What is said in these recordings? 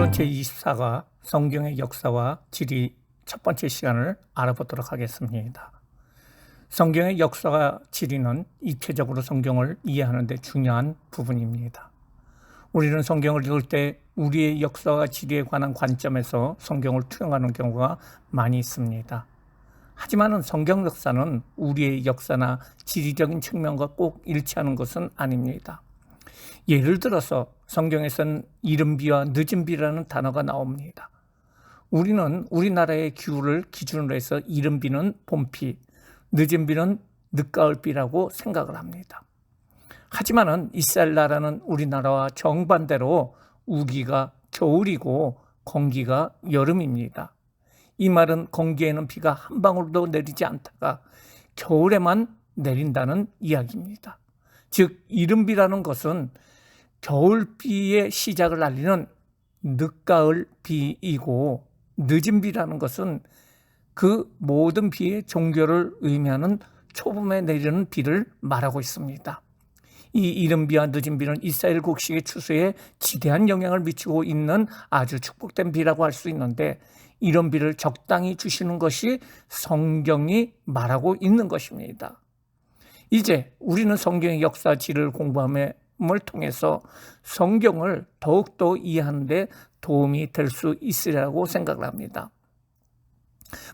전체 24가 성경의 역사와 지리 첫 번째 시간을 알아보도록 하겠습니다. 성경의 역사와 지리는 입체적으로 성경을 이해하는 데 중요한 부분입니다. 우리는 성경을 읽을 때 우리의 역사와 지리에 관한 관점에서 성경을 투영하는 경우가 많이 있습니다. 하지만 성경 역사는 우리의 역사나 지리적인 측면과 꼭 일치하는 것은 아닙니다. 예를 들어서 성경에서는 이른비와 늦은비라는 단어가 나옵니다. 우리는 우리나라의 기후를 기준으로 해서 이른비는 봄비, 늦은비는 늦가을비라고 생각을 합니다. 하지만 이스라엘 나라는 우리나라와 정반대로 우기가 겨울이고 건기가 여름입니다. 이 말은 건기에는 비가 한 방울도 내리지 않다가 겨울에만 내린다는 이야기입니다. 즉 이른비라는 것은 겨울비의 시작을 알리는 늦가을 비이고 늦은비라는 것은 그 모든 비의 종교를 의미하는 초봄에 내리는 비를 말하고 있습니다. 이 이른비와 늦은비는 이스라엘 곡식의 추수에 지대한 영향을 미치고 있는 아주 축복된 비라고 할 수 있는데 이런 비를 적당히 주시는 것이 성경이 말하고 있는 것입니다. 이제 우리는 성경의 역사 지를 공부함을 통해서 성경을 더욱더 이해하는 데 도움이 될 수 있으리라고 생각을 합니다.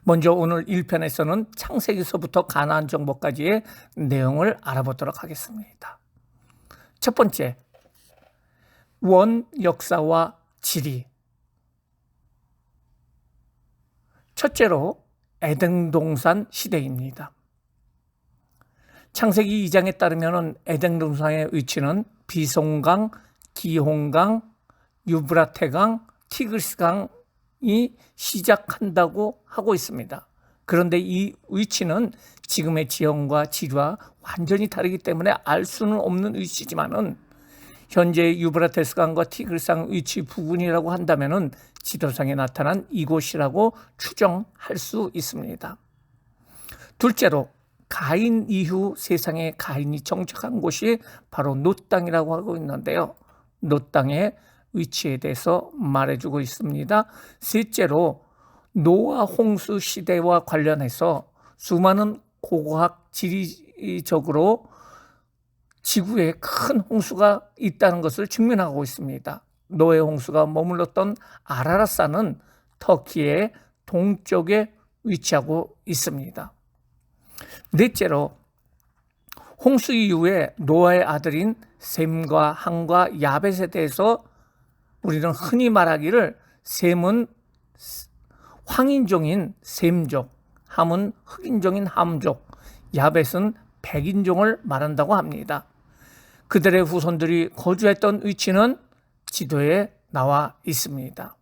먼저 오늘 1편에서는 창세기서부터 가나안 정복까지의 내용을 알아보도록 하겠습니다. 첫 번째, 원 역사와 지리. 첫째로 에덴 동산 시대입니다. 창세기 2장에 따르면 에덴 동산의 위치는 비송강, 기홍강, 유브라테강, 티그리스강이 시작한다고 하고 있습니다. 그런데 이 위치는 지금의 지형과 지리와 완전히 다르기 때문에 알 수는 없는 위치지만은 현재 유브라테스강과 티그리스강 위치 부근이라고 한다면은 지도상에 나타난 이곳이라고 추정할 수 있습니다. 둘째로 가인 이후 세상에 가인이 정착한 곳이 바로 놋 땅이라고 하고 있는데요. 놋 땅의 위치에 대해서 말해주고 있습니다. 셋째로 노아 홍수 시대와 관련해서 수많은 고고학 지리적으로 지구에 큰 홍수가 있다는 것을 증명하고 있습니다. 노아 홍수가 머물렀던 아라랏산은 터키의 동쪽에 위치하고 있습니다. 넷째로 홍수 이후에 노아의 아들인 셈과 함과 야벳에 대해서 우리는 흔히 말하기를 셈은 황인종인 셈족, 함은 흑인종인 함족, 야벳은 백인종을 말한다고 합니다. 그들의 후손들이 거주했던 위치는 지도에 나와 있습니다.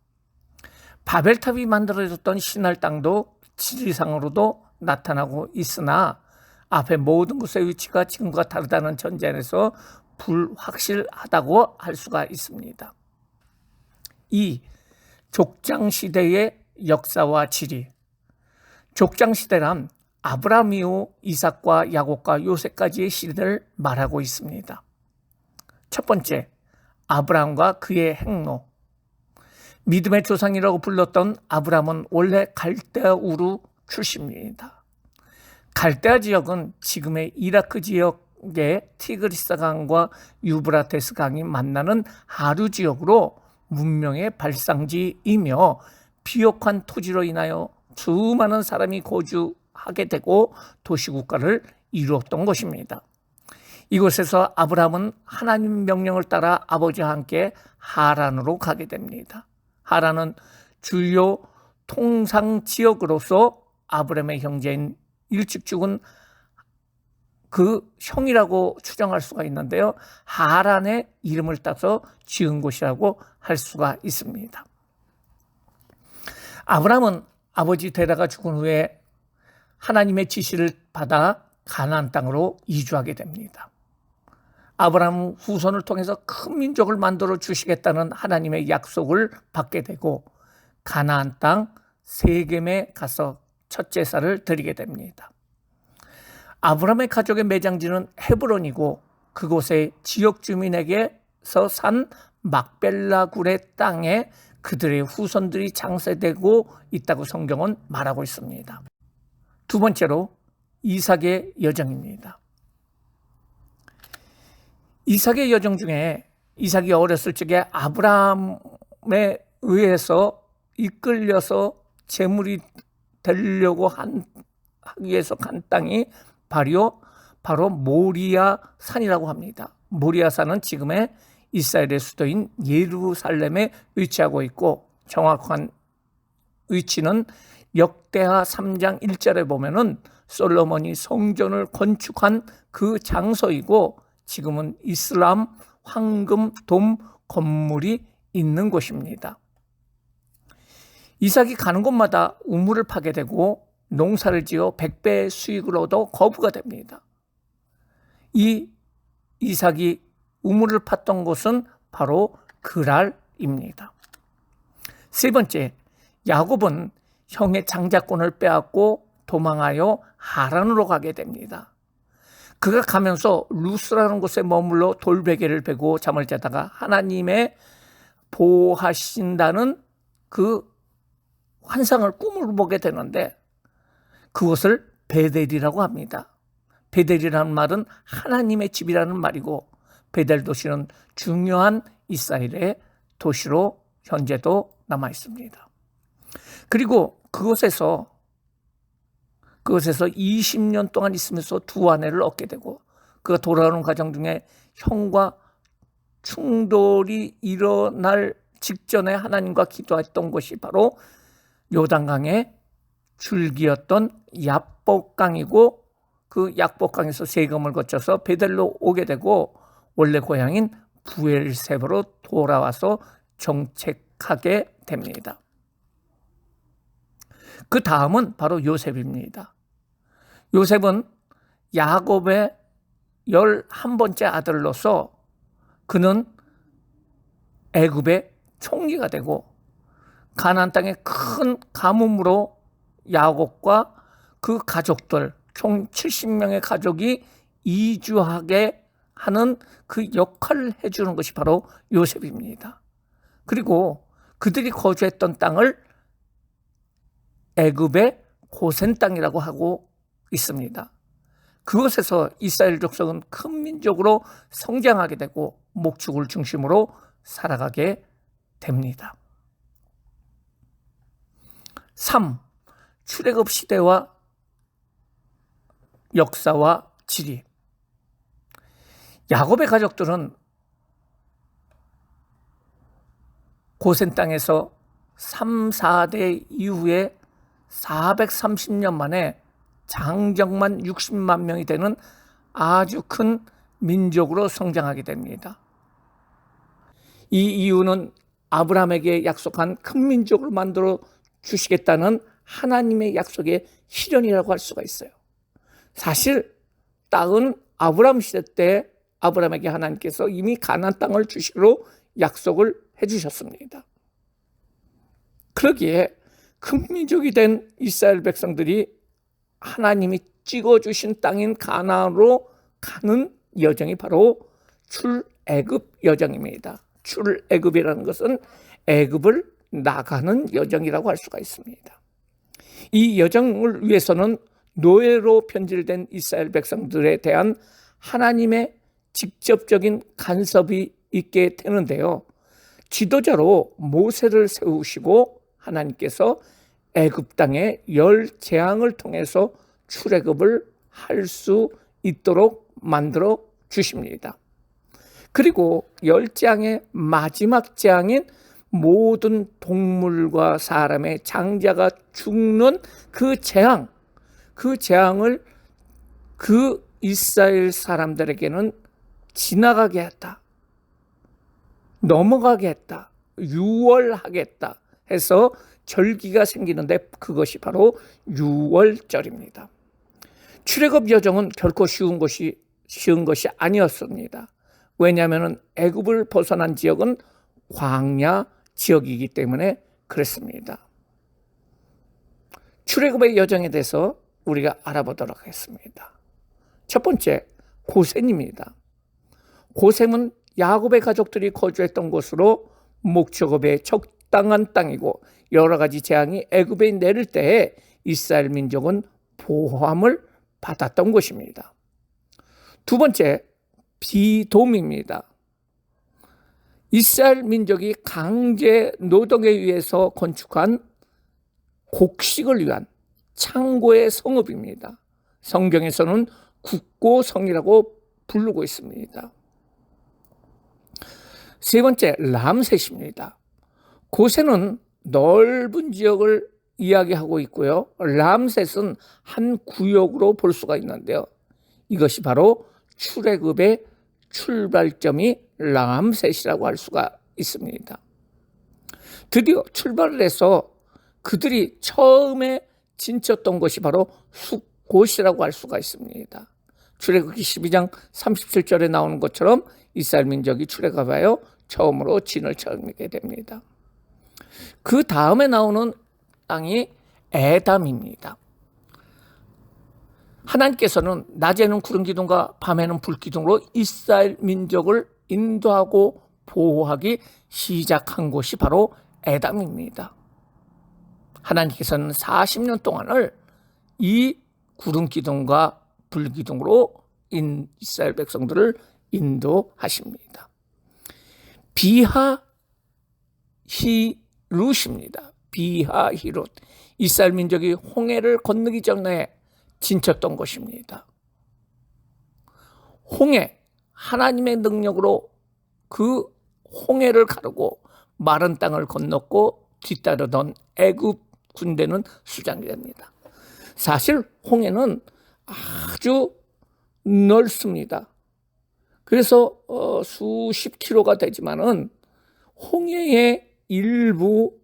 바벨탑이 만들어졌던 시날 땅도 지리상으로도 나타나고 있으나 앞에 모든 곳의 위치가 지금과 다르다는 전제에서 불확실하다고 할 수가 있습니다. 이 족장시대의 역사와 지리. 족장시대란 아브라함 이후 이삭과 야곱과 요셉까지의 시대를 말하고 있습니다. 첫 번째, 아브라함과 그의 행로. 믿음의 조상이라고 불렀던 아브라함은 원래 갈대아 우르 출신입니다. 갈대아 지역은 지금의 이라크 지역의 티그리스 강과 유브라테스 강이 만나는 하류 지역으로 문명의 발상지이며 비옥한 토지로 인하여 수많은 사람이 거주하게 되고 도시국가를 이루었던 것입니다. 이곳에서 아브라함은 하나님 명령을 따라 아버지와 함께 하란으로 가게 됩니다. 하란은 주요 통상 지역으로서 아브라함의 형제인 일찍 죽은 그 형이라고 추정할 수가 있는데요. 하란의 이름을 따서 지은 곳이라고 할 수가 있습니다. 아브라함은 아버지 데라가 죽은 후에 하나님의 지시를 받아 가나안 땅으로 이주하게 됩니다. 아브라함 후손을 통해서 큰 민족을 만들어 주시겠다는 하나님의 약속을 받게 되고 가나안 땅 세겜에 가서 첫 제사를 드리게 됩니다. 아브라함의 가족의 매장지는 헤브론이고 그곳의 지역 주민에게서 산 막벨라 굴의 땅에 그들의 후손들이 장세되고 있다고 성경은 말하고 있습니다. 두 번째로 이삭의 여정입니다. 이삭의 여정 중에 이삭이 어렸을 적에 아브라함에 의해서 이끌려서 제물이 되려고 하기 위해서 간 땅이 바로 모리아 산이라고 합니다. 모리아 산은 지금의 이스라엘의 수도인 예루살렘에 위치하고 있고, 정확한 위치는 역대하 3장 1절에 보면은 솔로몬이 성전을 건축한 그 장소이고, 지금은 이슬람 황금 돔 건물이 있는 곳입니다. 이삭이 가는 곳마다 우물을 파게 되고 농사를 지어 100배의 수익을 얻어 거부가 됩니다. 이 이삭이 우물을 팠던 곳은 바로 그랄입니다. 세 번째, 야곱은 형의 장자권을 빼앗고 도망하여 하란으로 가게 됩니다. 그가 가면서 루스라는 곳에 머물러 돌베개를 베고 잠을 자다가 하나님의 보호하신다는 그 환상을 꿈을 보게 되는데, 그것을 베델이라고 합니다. 베델이라는 말은 하나님의 집이라는 말이고, 베델 도시는 중요한 이스라엘의 도시로 현재도 남아 있습니다. 그리고 그곳에서 20년 동안 있으면서 두 아내를 얻게 되고, 그가 돌아오는 과정 중에 형과 충돌이 일어날 직전에 하나님과 기도했던 곳이 바로 요단강의 줄기였던 야복강이고, 그 야복강에서 세금을 거쳐서 베델로 오게 되고 원래 고향인 부엘세바로 돌아와서 정착하게 됩니다. 그 다음은 바로 요셉입니다. 요셉은 야곱의 11번째 아들로서 그는 애굽의 총리가 되고, 가나안 땅의 큰 가뭄으로 야곱과 그 가족들 총 70명의 가족이 이주하게 하는 그 역할을 해주는 것이 바로 요셉입니다. 그리고 그들이 거주했던 땅을 애굽의 고센 땅이라고 하고 있습니다. 그곳에서 이스라엘 족속은 큰 민족으로 성장하게 되고 목축을 중심으로 살아가게 됩니다. 3. 출애굽 시대와 역사와 지리. 야곱의 가족들은 고센 땅에서 3, 4대 이후에 430년 만에 장정만 60만 명이 되는 아주 큰 민족으로 성장하게 됩니다. 이 이유는 아브라함에게 약속한 큰 민족을 만들어 주시겠다는 하나님의 약속의 실현이라고 할 수가 있어요. 사실 땅은 아브라함 시대 때 아브라함에게 하나님께서 이미 가나안 땅을 주시기로 약속을 해주셨습니다. 그러기에 큰 민족이 된 이스라엘 백성들이 하나님이 찍어주신 땅인 가나안으로 가는 여정이 바로 출애굽 여정입니다. 출애굽이라는 것은 애굽을 나가는 여정이라고 할 수가 있습니다. 이 여정을 위해서는 노예로 변질된 이스라엘 백성들에 대한 하나님의 직접적인 간섭이 있게 되는데요. 지도자로 모세를 세우시고 하나님께서 애굽 땅에 10재앙을 통해서 출애굽을 할 수 있도록 만들어 주십니다. 그리고 10재앙의 마지막 재앙인 모든 동물과 사람의 장자가 죽는 그 재앙을 그 이스라엘 사람들에게는 지나가게 했다, 넘어가게 했다, 유월하겠다 해서 절기가 생기는데 그것이 바로 유월절입니다. 출애굽 여정은 결코 쉬운 것이 아니었습니다. 왜냐하면 애굽을 벗어난 지역은 광야 지역이기 때문에 그랬습니다. 출애굽의 여정에 대해서 우리가 알아보도록 하겠습니다. 첫 번째, 고센입니다. 고센은 야곱의 가족들이 거주했던 곳으로 목축업의 적당한 땅이고 여러 가지 재앙이 애굽에 내릴 때에 이스라엘 민족은 보호함을 받았던 것입니다. 두 번째, 비돔입니다. 이스라엘 민족이 강제 노동에 의해서 건축한 곡식을 위한 창고의 성읍입니다. 성경에서는 국고성이라고 부르고 있습니다. 세 번째, 람셋입니다. 고센은 넓은 지역을 이야기하고 있고요. 람셋은 한 구역으로 볼 수가 있는데요. 이것이 바로 출애굽의 출발점이 람셋이라고 할 수가 있습니다. 드디어 출발을 해서 그들이 처음에 진쳤던 것이 바로 숫곳이라고 할 수가 있습니다. 출애굽기 12장 37절에 나오는 것처럼 이스라엘 민족이 출애굽하여 처음으로 진을 처음하게 됩니다. 그 다음에 나오는 땅이 에담입니다. 하나님께서는 낮에는 구름 기둥과 밤에는 불 기둥으로 이스라엘 민족을 인도하고 보호하기 시작한 곳이 바로 에담입니다. 하나님께서는 40년 동안을 이 구름 기둥과 불 기둥으로 이스라엘 백성들을 인도하십니다. 비하히룻입니다. 비하히룻. 이스라엘 민족이 홍해를 건너기 전에 진쳤던 것입니다. 홍해, 하나님의 능력으로 그 홍해를 가르고 마른 땅을 건넜고 뒤따르던 애굽 군대는 수장이 됩니다. 사실 홍해는 아주 넓습니다. 그래서 수십 킬로가 되지만은 홍해의 일부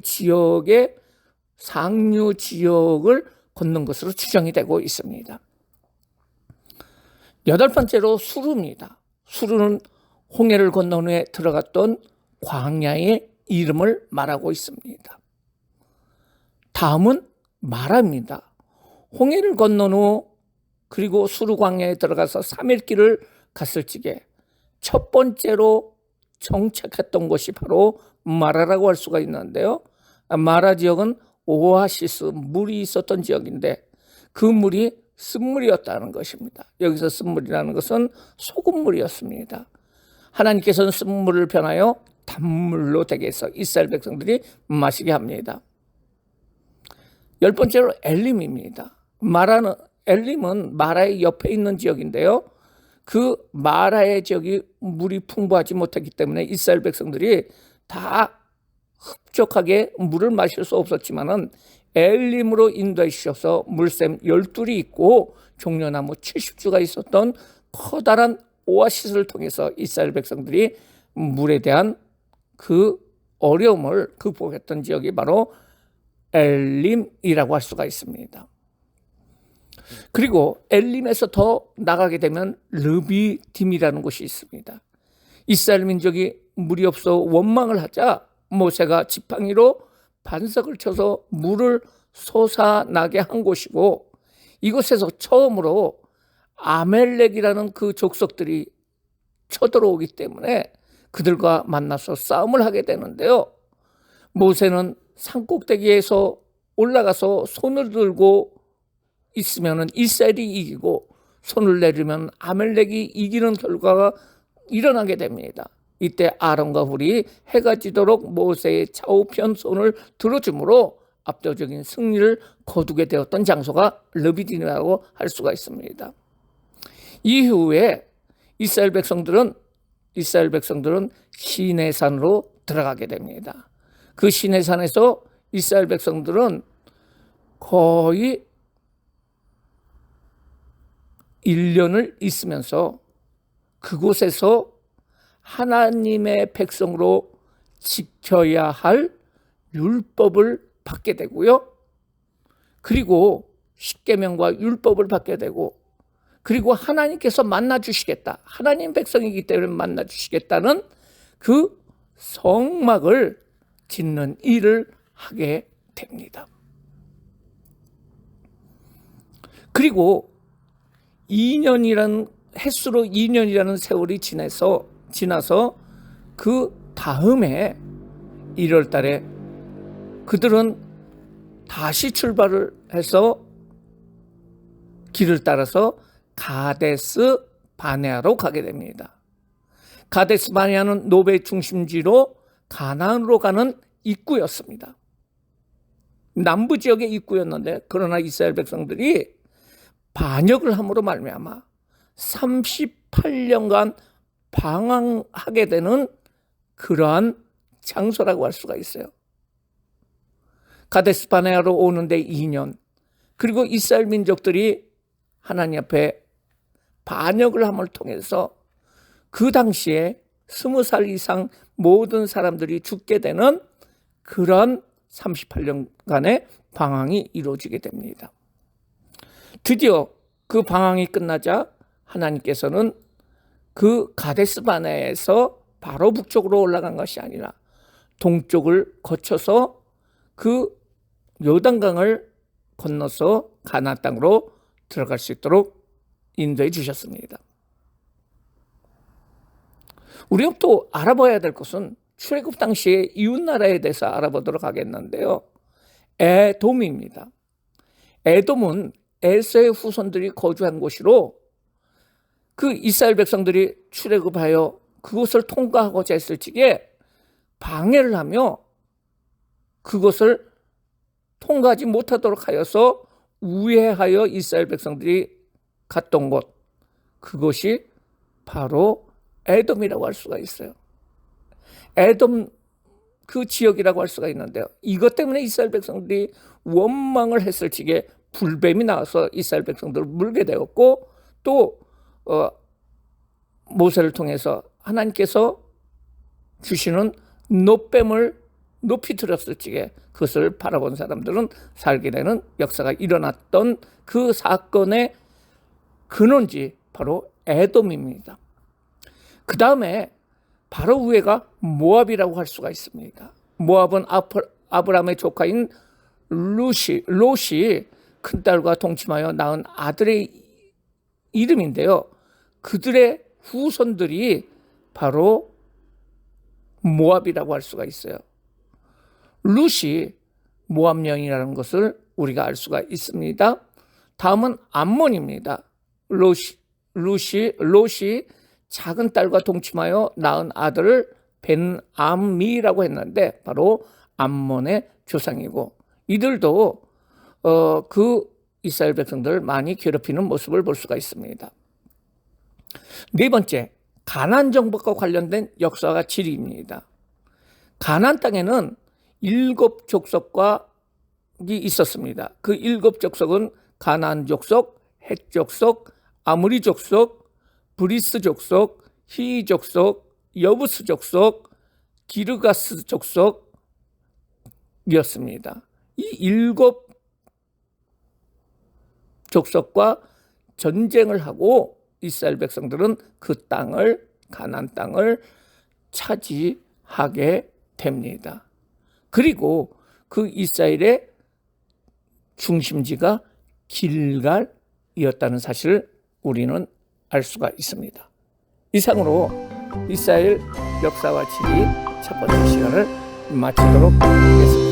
지역의 상류 지역을 걷는 것으로 추정이 되고 있습니다. 여덟 번째로 수르입니다. 수르는 홍해를 건넌 후에 들어갔던 광야의 이름을 말하고 있습니다. 다음은 마라입니다. 홍해를 건넌 후 그리고 수르 광야에 들어가서 3일 길을 갔을 적에 첫 번째로 정착했던 곳이 바로 마라라고 할 수가 있는데요. 마라 지역은 오아시스, 물이 있었던 지역인데 그 물이 쓴물이었다는 것입니다. 여기서 쓴물이라는 것은 소금물이었습니다. 하나님께서는 쓴물을 변하여 단물로 되게 해서 이스라엘 백성들이 마시게 합니다. 열 번째로 엘림입니다. 엘림은 마라의 옆에 있는 지역인데요. 그 마라의 지역이 물이 풍부하지 못했기 때문에 이스라엘 백성들이 다 흡족하게 물을 마실 수 없었지만은 엘림으로 인도해 주셔서 물샘 12이 있고 종려나무 70주가 있었던 커다란 오아시스를 통해서 이스라엘 백성들이 물에 대한 그 어려움을 극복했던 지역이 바로 엘림이라고 할 수가 있습니다. 그리고 엘림에서 더 나가게 되면 르비딤이라는 곳이 있습니다. 이스라엘 민족이 물이 없어 원망을 하자 모세가 지팡이로 반석을 쳐서 물을 솟아나게 한 곳이고 이곳에서 처음으로 아멜렉이라는 그 족속들이 쳐들어오기 때문에 그들과 만나서 싸움을 하게 되는데요. 모세는 산꼭대기에서 올라가서 손을 들고 있으면 이스라엘이 이기고 손을 내리면 아멜렉이 이기는 결과가 일어나게 됩니다. 이때 아론과 훌이 해가 지도록 모세의 좌우편 손을 들어주므로 압도적인 승리를 거두게 되었던 장소가 르비딤이라고 할 수가 있습니다. 이후에 이스라엘 백성들은 시내산으로 들어가게 됩니다. 그 시내산에서 이스라엘 백성들은 거의 1년을 있으면서 그곳에서 하나님의 백성으로 지켜야 할 율법을 받게 되고요. 그리고 십계명과 율법을 받게 되고 그리고 하나님께서 만나주시겠다. 하나님 백성이기 때문에 만나주시겠다는 그 성막을 짓는 일을 하게 됩니다. 그리고 2년이라는 햇수로 2년이라는 세월이 지나서 그 다음에 1월 달에 그들은 다시 출발을 해서 길을 따라서 가데스 바네아로 가게 됩니다. 가데스 바네아는 노베의 중심지로 가나안으로 가는 입구였습니다. 남부 지역의 입구였는데, 그러나 이스라엘 백성들이 반역을 함으로 말미암아 38년간 방황하게 되는 그러한 장소라고 할 수가 있어요. 가데스 바네아로 오는데 2년, 그리고 이스라엘 민족들이 하나님 앞에 반역을 함을 통해서 그 당시에 20살 이상 모든 사람들이 죽게 되는 그런 38년간의 방황이 이루어지게 됩니다. 드디어 그 방황이 끝나자 하나님께서는 그 가데스 바네아에서 바로 북쪽으로 올라간 것이 아니라 동쪽을 거쳐서 그 요단강을 건너서 가나안 땅으로 들어갈 수 있도록 인도해 주셨습니다. 우리가 또 알아봐야 될 것은 출애굽 당시의 이웃나라에 대해서 알아보도록 하겠는데요. 에돔입니다. 에돔은 에서의 후손들이 거주한 곳으로 그 이스라엘 백성들이 출애굽하여 그곳을 통과하고자 했을 적에 방해를 하며 그것을 통과하지 못하도록 하여서 우회하여 이스라엘 백성들이 갔던 곳, 그것이 바로 에돔이라고 할 수가 있어요. 에돔 그 지역이라고 할 수가 있는데요. 이것 때문에 이스라엘 백성들이 원망을 했을 적에 불뱀이 나와서 이스라엘 백성들을 물게 되었고, 또 모세를 통해서 하나님께서 주시는 노뱀을 높이 들었을 적에 그것을 바라본 사람들은 살게 되는 역사가 일어났던 그 사건의 근원지 바로 에돔입니다. 그 다음에 바로 위에가 모압이라고 할 수가 있습니다. 모압은 아브라함의 조카인 롯이 큰딸과 동침하여 낳은 아들의 이름인데요. 그들의 후손들이 바로 모압이라고 할 수가 있어요. 롯이 모압 여인이라는 것을 우리가 알 수가 있습니다. 다음은 암몬입니다. 롯이 작은 딸과 동침하여 낳은 아들을 벤암미라고 했는데 바로 암몬의 조상이고, 이들도 그 이스라엘 백성들을 많이 괴롭히는 모습을 볼 수가 있습니다. 네 번째, 가나안 정복과 관련된 역사가 지리입니다. 가나안 땅에는 7족속이 있었습니다. 그 7족속은 가나안 족속, 헷 족속, 아모리 족속, 브리스 족속, 히위 족속, 여부스 족속, 기르가스 족속이었습니다. 이 7족속과 전쟁을 하고 이스라엘 백성들은 그 땅을, 가나안 땅을 차지하게 됩니다. 그리고 그 이스라엘의 중심지가 길갈이었다는 사실을 우리는 알 수가 있습니다. 이상으로 이스라엘 역사와 지리 첫 번째 시간을 마치도록 하겠습니다.